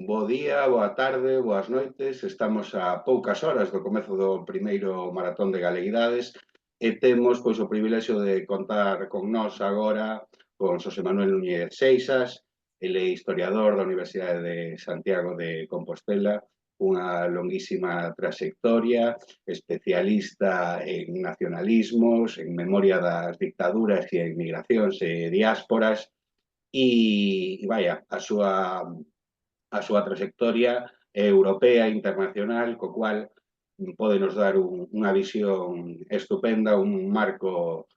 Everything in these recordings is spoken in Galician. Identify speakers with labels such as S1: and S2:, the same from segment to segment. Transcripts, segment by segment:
S1: Bo día, boa tarde, boas noites. Estamos a poucas horas do comezo do primeiro maratón de Galeguidades e temos pois o privilexio de contar con nós agora con Xosé Manuel Núñez Seixas, ele é historiador da Universidade de Santiago de Compostela, unha longuísima trayectoria, especialista en nacionalismos, en memoria das dictaduras e en migracións e diásporas, e vaya, a súa trayectoria europea e internacional, co cual pode nos dar unha visión estupenda, un marco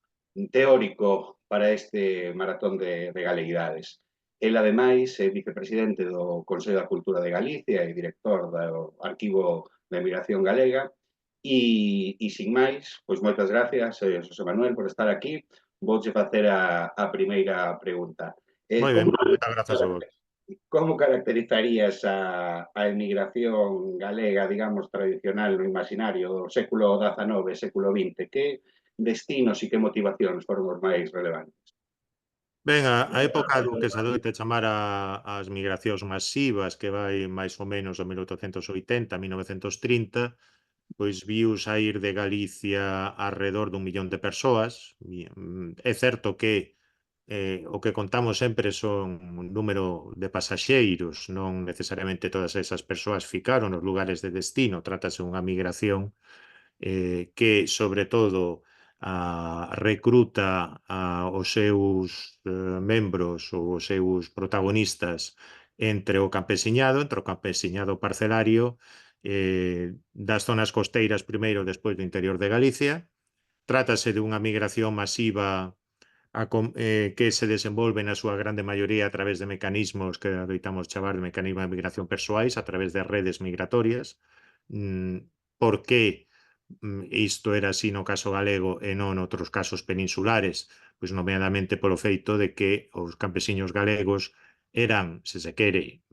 S1: teórico para este maratón de galeguidades. El, ademais, é vicepresidente do Consello da Cultura de Galicia e director do Arquivo de Emigración Galega. E sin máis, pois moitas gracias, José Manuel, por estar aquí. Vouche facer a primeira pregunta.
S2: Moi ben,
S1: Como
S2: moitas grazas a vos.
S1: Como caracterizarías a emigración galega, digamos, tradicional no imaginario do século XIX, século XX? Que destinos e que motivacións foron os máis relevantes?
S2: Ben, a época do que se adoita chamar as migracións masivas, que vai máis ou menos do 1880 a 1930, pois viu saír de Galicia arredor dun millón de persoas. É certo que o que contamos sempre son un número de pasaxeiros, non necesariamente todas esas persoas ficaron nos lugares de destino. Trátase dunha migración que, sobre todo, recruta os seus membros ou os seus protagonistas entre o campesiñado parcelario, das zonas costeiras primeiro, despois do interior de Galicia. Trátase dunha migración masiva que se desenvolve na súa grande maioría a través de mecanismos que adoitamos chamar de mecanismos de migración persoais, a través de redes migratorias. Por que isto era así no caso galego e non noutros casos peninsulares? Pois nomeadamente polo feito de que os campesiños galegos eran, se se quere,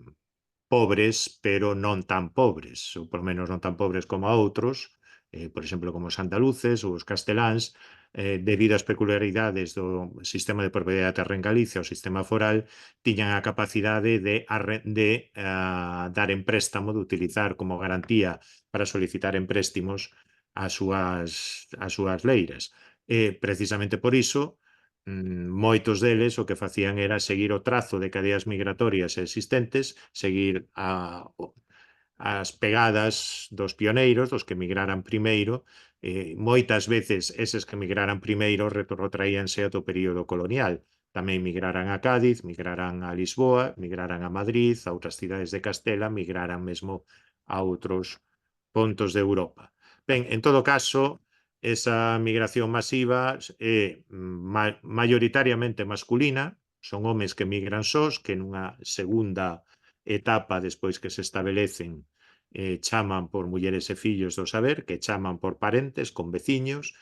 S2: pobres, pero non tan pobres, ou polo menos non tan pobres como a outros, por exemplo, como os andaluces ou os casteláns, debido ás peculiaridades do sistema de propiedade da terra en Galicia, o sistema foral, tiñan a capacidade de dar en préstamo, de utilizar como garantía para solicitar empréstimos as súas leiras. E, precisamente por iso, moitos deles o que facían era seguir o trazo de cadeas migratorias existentes, seguir as pegadas dos pioneiros, dos que migraran primeiro. Moitas veces eses que migraran primeiro retrotraíanse ata o período colonial. Tamén migraran a Cádiz, migraran a Lisboa, migraran a Madrid, a outras cidades de Castela, migraran mesmo a outros pontos de Europa. Ben, en todo caso, esa migración masiva é maioritariamente masculina, son homes que migran sós, que nunha segunda etapa, despois que se establecen, chaman por mulleres e fillos do saber, que chaman por parentes, con veciños.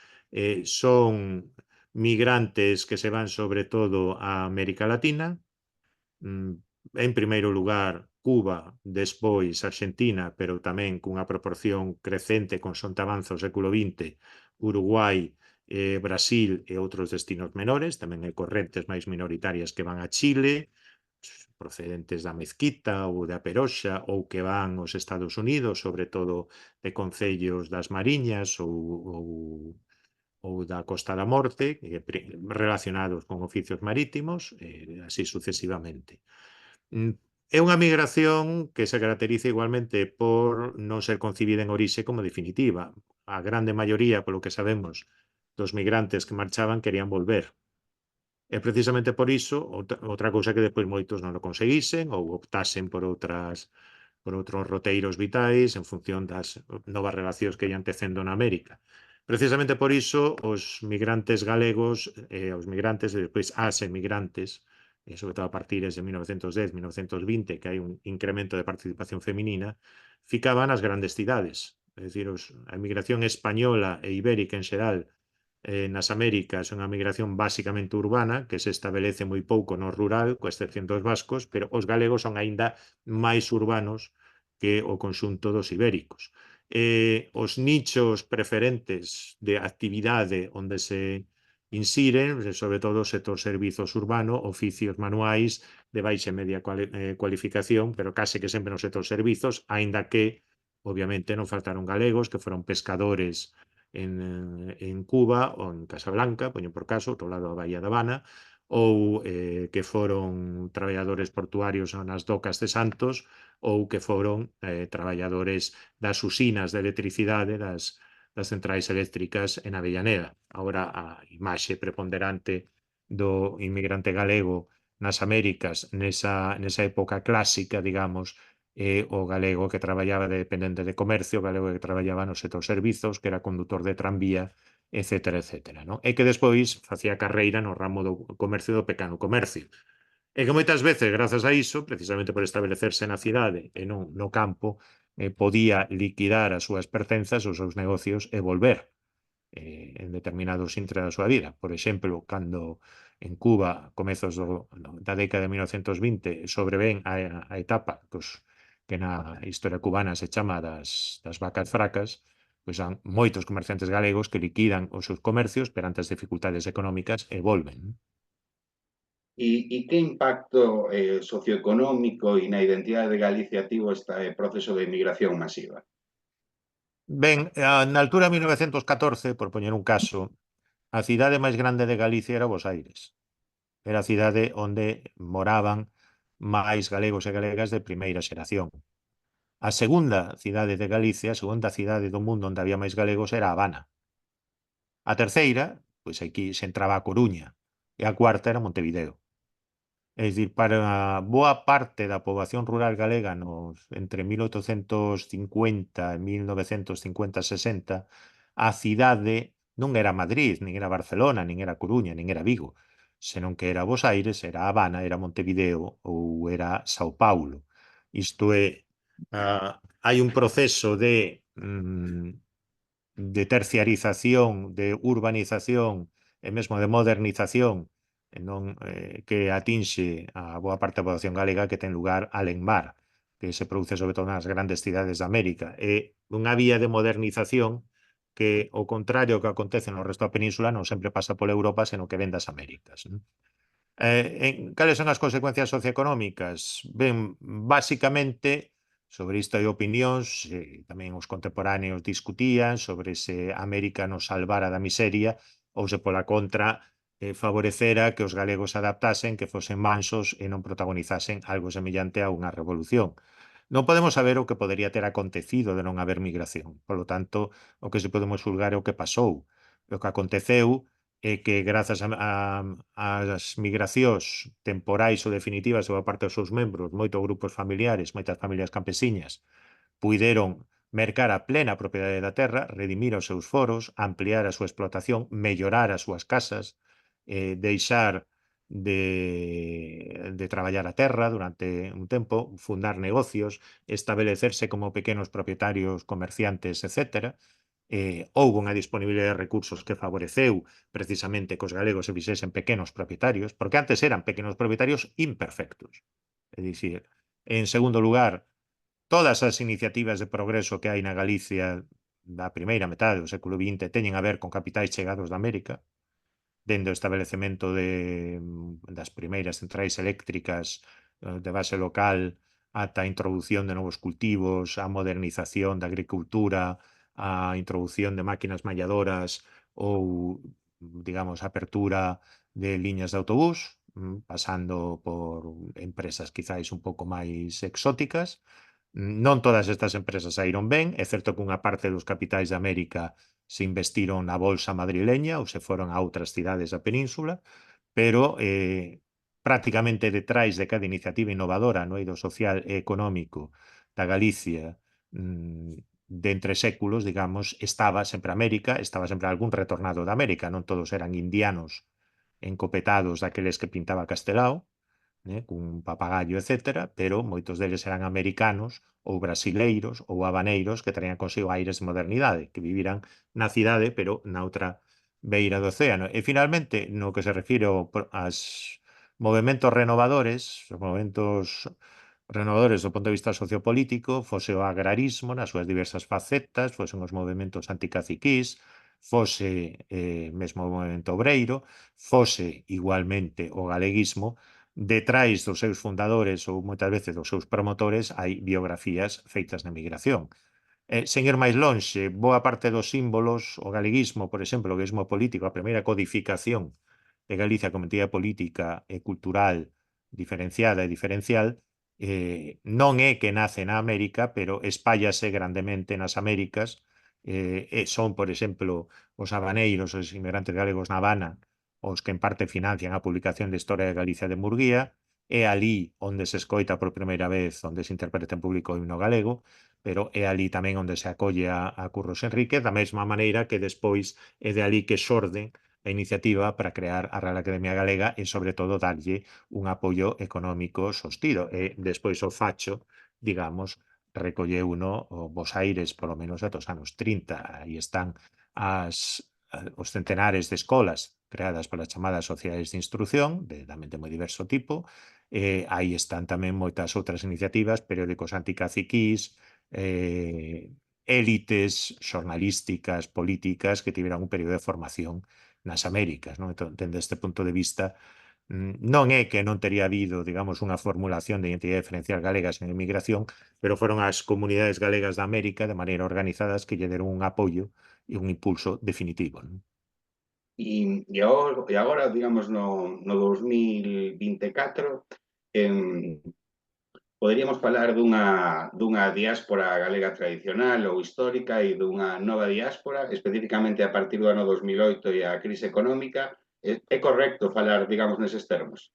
S2: Son migrantes que se van sobre todo a América Latina, en primeiro lugar Cuba, despois Arxentina, pero tamén cunha proporción crecente consonte avanza o século XX, Uruguai, Brasil e outros destinos menores. Tamén hai correntes máis minoritarias que van a Chile, procedentes da Mezquita ou da Peroxa, ou que van aos Estados Unidos, sobre todo de concellos das Mariñas ou da Costa da Morte, relacionados con oficios marítimos, así sucesivamente. É unha migración que se caracteriza igualmente por non ser concibida en orixe como definitiva. A grande maioría, polo que sabemos, dos migrantes que marchaban querían volver. E precisamente por iso, outra cousa que despois moitos non o conseguisen ou optasen por outros roteiros vitais en función das novas relacións que ian tecendo na América. Precisamente por iso, os migrantes galegos, os migrantes e despois as emigrantes, sobre todo a partir de 1910, 1920, que hai un incremento de participación feminina, ficaban nas grandes cidades. É dicir, a emigración española e ibérica en xeral nas Américas é unha migración basicamente urbana, que se establece moi pouco no rural, coa excepción dos vascos, pero os galegos son aínda máis urbanos que o conxunto dos ibéricos. Os nichos preferentes de actividade onde se insiren, sobre todo o sector servizos urbano, oficios manuais de baixa e media cualificación, pero case que sempre no sector servizos, aínda que, obviamente, non faltaron galegos que foron pescadores en Cuba ou en Casablanca, poño por caso, outro lado da Bahía da Habana, ou que foron traballadores portuarios nas docas de Santos, ou que foron traballadores das usinas de electricidade das centrais eléctricas en Avellaneda. Agora, a imaxe preponderante do inmigrante galego nas Américas, nesa época clásica, digamos, o galego que traballaba de dependente de comercio, o galego que traballaba no sector servizos, que era condutor de tranvía, etcétera, etcétera. Non? E que despois facía carreira no ramo do comercio do pequeno comercio. E que moitas veces, grazas a iso, precisamente por establecerse na cidade e non no campo, podía liquidar as súas pertenzas, os seus negocios e volver en determinados intres da súa vida. Por exemplo, cando en Cuba, comezos da década de 1920, sobreven a etapa que na historia cubana se chama das vacas fracas, pois han moitos comerciantes galegos que liquidan os seus comercios perante as dificultades económicas e volven.
S1: E que impacto socioeconómico e na identidade de Galicia tivo este proceso de emigración masiva?
S2: Ben, na altura de 1914, por poñer un caso, a cidade máis grande de Galicia era Bos Aires. Era a cidade onde moraban máis galegos e galegas de primeira xeración. A segunda cidade de Galicia, a segunda cidade do mundo onde había máis galegos era A Habana. A terceira, pois aquí se entraba a Coruña, e a cuarta era Montevideo. É dicir, para boa parte da poboación rural galega entre 1850 e 1950-60, a cidade non era Madrid, nin era Barcelona, nin era Coruña, nin era Vigo, senón que era Bos Aires, era Habana, era Montevideo ou era Sao Paulo. Isto é, hai un proceso de terciarización, de urbanización e mesmo de modernización que atinxe a boa parte da poboación galega que ten lugar alén mar, que se produce sobre todo nas grandes cidades de América. É unha vía de modernización que, ao contrario que acontece no resto da península, non sempre pasa pola Europa, senón que ven das Américas. Cales son as consecuencias socioeconómicas? Ben, basicamente, sobre isto hai opinións, tamén os contemporáneos discutían sobre se América nos salvara da miseria ou se pola contra favorecera que os galegos se adaptasen, que fosen mansos e non protagonizasen algo semellante a unha revolución. Non podemos saber o que podería ter acontecido de non haber migración. Por lo tanto, o que se podemos xulgar é o que pasou. O que aconteceu é que grazas ás migracións temporais ou definitivas ou a parte dos seus membros, moitos grupos familiares, moitas familias campesiñas, puideron mercar a plena propiedade da terra, redimir os seus foros, ampliar a súa explotación, mellorar as súas casas, deixar de traballar a terra durante un tempo, fundar negocios, establecerse como pequenos propietarios, comerciantes, etcétera. Houbo unha disponibilidade de recursos que favoreceu precisamente que os galegos se fixesen pequenos propietarios, porque antes eran pequenos propietarios imperfectos. É dicir, en segundo lugar, todas as iniciativas de progreso que hai na Galicia da primeira metade do século XX teñen a ver con capitais chegados de América, dende o establecemento das primeiras centrais eléctricas de base local ata a introdución de novos cultivos, a modernización da agricultura, a introdución de máquinas malladoras ou, digamos, a apertura de liñas de autobús, pasando por empresas quizáis un pouco máis exóticas. Non todas estas empresas saíron ben, é certo que unha parte dos capitais de América se investiron na bolsa madrileña ou se foron a outras cidades da península, pero prácticamente detrás de cada iniciativa innovadora no eido social e económico da Galicia de entre séculos, digamos, estaba sempre América, estaba sempre algún retornado de América, non todos eran indianos encopetados daqueles que pintaba Castelao, cun papagallo, etcétera, pero moitos deles eran americanos ou brasileiros ou habaneiros que traían consigo aires de modernidade, que viviran na cidade, pero na outra beira do océano. E, finalmente, no que se refire aos movementos renovadores, os movementos renovadores do punto de vista sociopolítico, fose o agrarismo nas súas diversas facetas, fosen os movementos anticaciquís, fose mesmo o movemento obreiro, fose igualmente o galeguismo, detrás dos seus fundadores ou moitas veces dos seus promotores hai biografías feitas na emigración. Sen ir máis lonxe, boa parte dos símbolos, o galeguismo, por exemplo, o galeguismo político, a primeira codificación de Galicia como entidade política e cultural diferenciada e diferencial, non é que nace na América, pero espállase grandemente nas Américas, e son, por exemplo, os habaneiros, os inmigrantes galegos na Habana, os que en parte financian a publicación de Historia de Galicia de Murguía, é ali onde se escoita por primeira vez, onde se interpreta en público o himno galego, pero é ali tamén onde se acolle a Curros Enríquez, da mesma maneira que despois é de ali que xorde a iniciativa para crear a Real Academia Galega e, sobre todo, darlle un apoio económico sostido. E despois o facho, digamos, recolleu uno o Bos Aires, polo menos ata os anos 30. Aí están os centenares de escolas creadas polas chamadas sociedades de instrucción, tamén de moi diverso tipo. Aí están tamén moitas outras iniciativas, periódicos anticaciquís, élites xornalísticas, políticas que tiveran un período de formación nas Américas. Non? Entón, dende este punto de vista, non é que non teria habido, digamos, unha formulación de identidade diferencial galegas en emigración, pero foron as comunidades galegas da América, de maneira organizadas, que lle deron un apoio e un impulso definitivo. Non?
S1: E agora, digamos, no 2024, poderíamos falar dunha diáspora galega tradicional ou histórica e dunha nova diáspora, especificamente a partir do ano 2008 e a crise económica. É correcto falar, digamos, neses termos?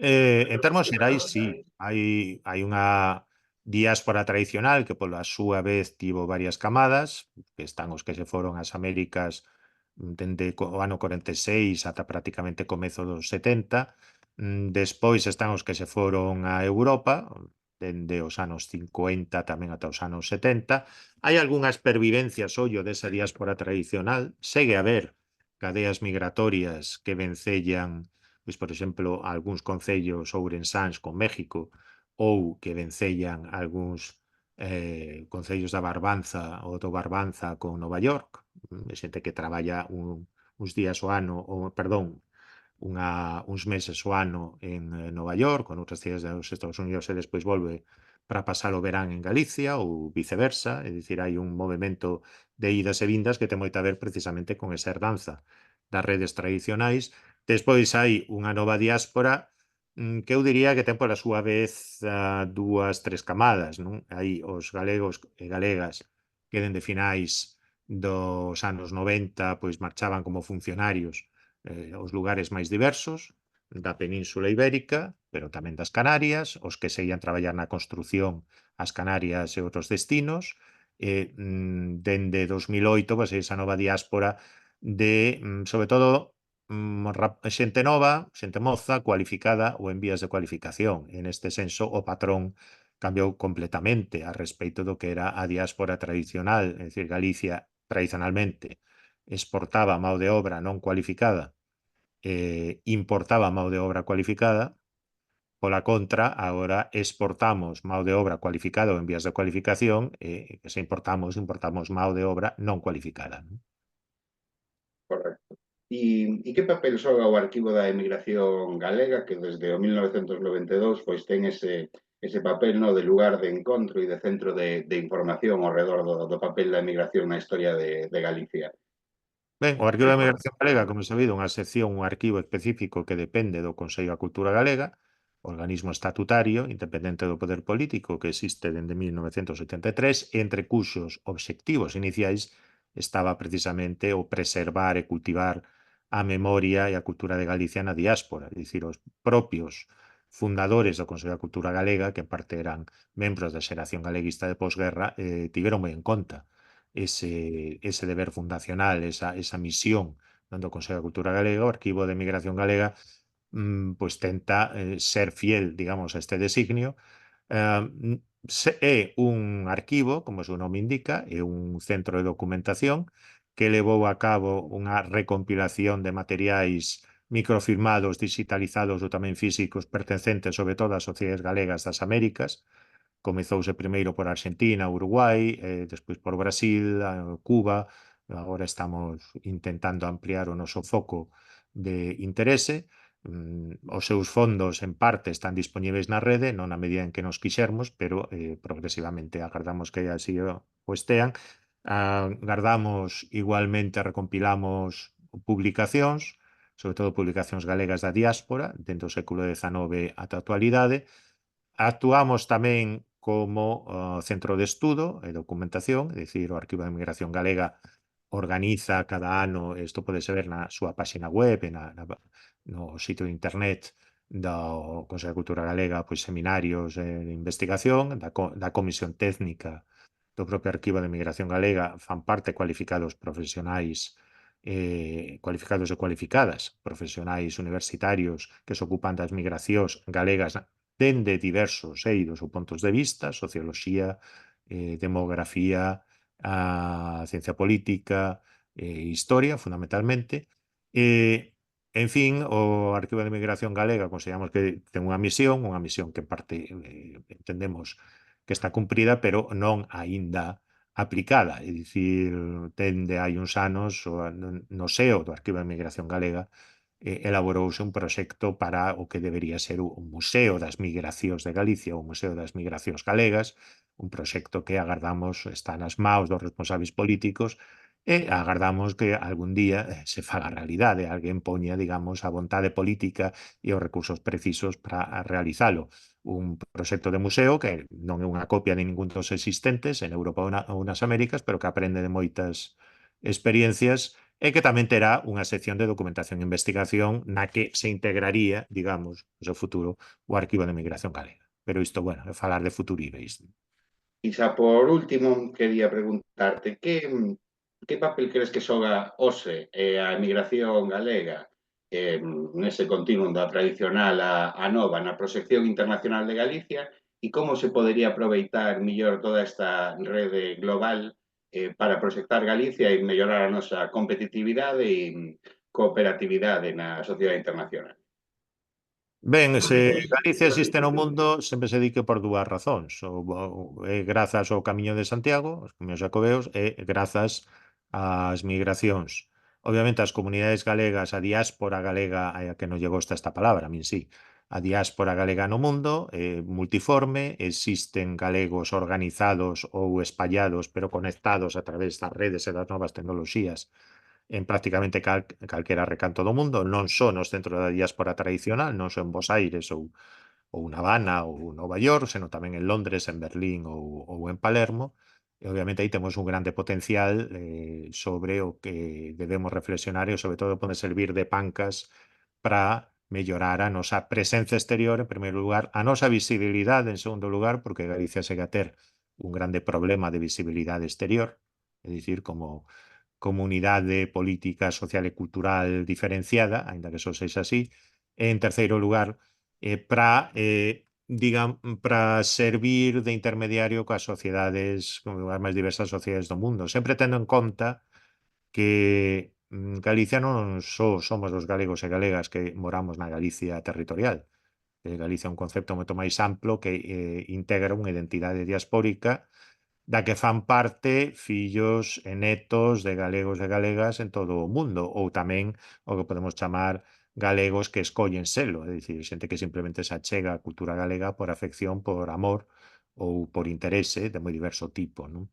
S2: En termos xerais, sí. Hai unha diáspora tradicional que, pola súa vez, tivo varias camadas, que están os que se foron ás Américas dende o ano 46 ata prácticamente comezo dos 70. Despois están os que se foron a Europa, dende os anos 50 tamén ata os anos 70. Hai algunhas pervivencias, ollo, desa diáspora tradicional. Segue a haber cadeas migratorias que vencellan, pois, por exemplo, algúns concellos ourensáns con México, ou que vencellan algúns concellos da Barbanza ou do Barbanza con Nova York, xente que traballa uns días o ano, ou, perdón, uns meses o ano en Nova York, con outras cidades dos Estados Unidos e despois volve para pasar o verán en Galicia ou viceversa, é dicir, hai un movimento de idas e vindas que ten moito a ver precisamente con esa herdanza das redes tradicionais. Despois hai unha nova diáspora que eu diría que ten pola súa vez dúas, tres camadas, non? Hai os galegos e galegas que dende finais dos anos 90 pois marchaban como funcionarios os lugares máis diversos da Península Ibérica, pero tamén das Canarias, os que seguían traballar na construción as Canarias e outros destinos, dende 2008, pois, esa nova diáspora de, sobre todo, xente nova, xente moza, cualificada ou en vías de cualificación. En este senso, o patrón cambiou completamente a respecto do que era a diáspora tradicional, é dicir, Galicia tradicionalmente exportaba mao de obra non cualificada, importaba mao de obra cualificada. Pola contra, agora exportamos mao de obra cualificada ou en vías de cualificación, e se importamos mao de obra non cualificada. Non?
S1: Correcto. E que papel xoga o Arquivo da Emigración Galega, que desde o 1992 pois ten ese papel, no, de lugar de encontro e de centro de información ao redor do papel da emigración na historia de Galicia?
S2: Ben, o Arquivo da Emigración Galega, como sabido, unha sección, un arquivo específico que depende do Consello da Cultura Galega, organismo estatutario independente do poder político que existe dende 1983, entre cuxos obxectivos iniciais estaba precisamente o preservar e cultivar a memoria e a cultura de Galicia na diáspora, é dicir, os propios fundadores do Consello da Cultura Galega, que en parte eran membros da xeración galeguista de posguerra, tiveron moi en conta ese deber fundacional, esa misión do Consello da Cultura Galega. O Arquivo de Emigración Galega pois tenta ser fiel, digamos, a este designio. É un arquivo, como o seu nome indica, é un centro de documentación que levou a cabo unha recompilación de materiais microfilmados, digitalizados ou tamén físicos pertencentes sobre todo ás sociedades galegas das Américas. Comezouse primeiro por Argentina, Uruguai, despois por Brasil, Cuba, agora estamos intentando ampliar o noso foco de interese. Os seus fondos, en parte, están dispoñíveis na rede, non na medida en que nos quixermos, pero progresivamente agardamos que así o estean. Agardamos, igualmente, recompilamos publicacións, sobre todo publicacións galegas da diáspora, dentro do século XIX ata a actualidade. Actuamos tamén como centro de estudo e documentación, é dicir, o Arquivo de Inmigración Galega organiza cada ano, isto pode ser na súa páxina web e no sitio de internet do Consello de Cultura Galega, pois seminarios de investigación, da Comisión Técnica do propio Arquivo de Inmigración Galega fan parte cualificados profesionais, cualificados e cualificadas, profesionais universitarios que se ocupan das migracións galegas dende diversos eidos ou puntos de vista, socioloxía, demografía, a ciencia política, historia, fundamentalmente. En fin, o Arquivo de Inmigración Galega consideramos que ten unha misión que en parte entendemos que está cumprida, pero non aínda aplicada. É dicir, tende hai uns anos no SEO do Arquivo de Inmigración Galega elaborouse un proxecto para o que debería ser o Museo das Migracións de Galicia, o Museo das Migracións Galegas, un proxecto que agardamos está nas maus dos responsables políticos e agardamos que algún día se faga realidade, alguén poña, digamos, a vontade política e os recursos precisos para realizalo. Un proxecto de museo que non é unha copia de ningún dos existentes en Europa ou nas Américas, pero que aprende de moitas experiencias e que tamén terá unha sección de documentación e investigación na que se integraría, digamos, no seu futuro, o Arquivo de Migración Galega. Pero isto, bueno, é falar de futuríbeis.
S1: E xa por último, quería preguntarte que papel crees que xoga hoxe a emigración galega nese continuum da tradicional a nova na proxección internacional de Galicia e como se podería aproveitar mellor toda esta rede global para proxectar Galicia e mellorar a nosa competitividade e cooperatividade na sociedade internacional?
S2: Ben, se Galicia existe no mundo, sempre se di que por dúas razóns. É grazas ao Camiño de Santiago, os camiños xacobeos, e grazas ás migracións. Obviamente, as comunidades galegas, a diáspora galega, a que non lle gosta esta palabra, a min sí, a diáspora galega no mundo é multiforme, existen galegos organizados ou espallados, pero conectados a través das redes e das novas tecnoloxías en prácticamente calquera recanto do mundo, non só nos centros da diáspora tradicional, non só en Bos Aires ou na Habana ou Nova York, senón tamén en Londres, en Berlín ou en Palermo. E, obviamente, aí temos un grande potencial sobre o que debemos reflexionar e, sobre todo, pode servir de pancas para mellorar a nosa presenza exterior, en primeiro lugar, a nosa visibilidade, en segundo lugar, porque Galicia segue a ter un grande problema de visibilidade exterior, é dicir, como comunidade política, social e cultural diferenciada, aínda que só sexa así. E, en terceiro lugar, para servir de intermediario coas sociedades, con as máis diversas sociedades do mundo, sempre tendo en conta que Galicia non só somos os galegos e galegas que moramos na Galicia territorial. Galicia é un concepto moito máis amplo que integra unha identidade diaspórica da que fan parte fillos e netos de galegos e galegas en todo o mundo, ou tamén o que podemos chamar galegos que escollen selo, é dicir, xente que simplemente se achega á cultura galega por afección, por amor ou por interese de moi diverso tipo, non?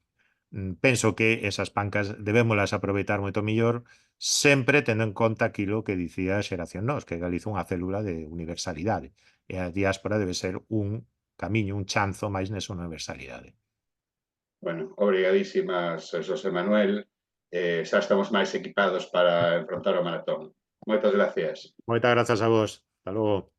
S2: Penso que esas pancas debémolas aproveitar moito millor, sempre tendo en conta aquilo que dicía a Xeración Nós, que Galiza é unha célula de universalidade, e a diáspora debe ser un camiño, un chanzo máis nesa universalidade.
S1: Bueno, obrigadísimas, Xosé Manuel. Xa estamos máis equipados para enfrontar o maratón. Moitas gracias.
S2: Moitas grazas a vos. Hasta logo.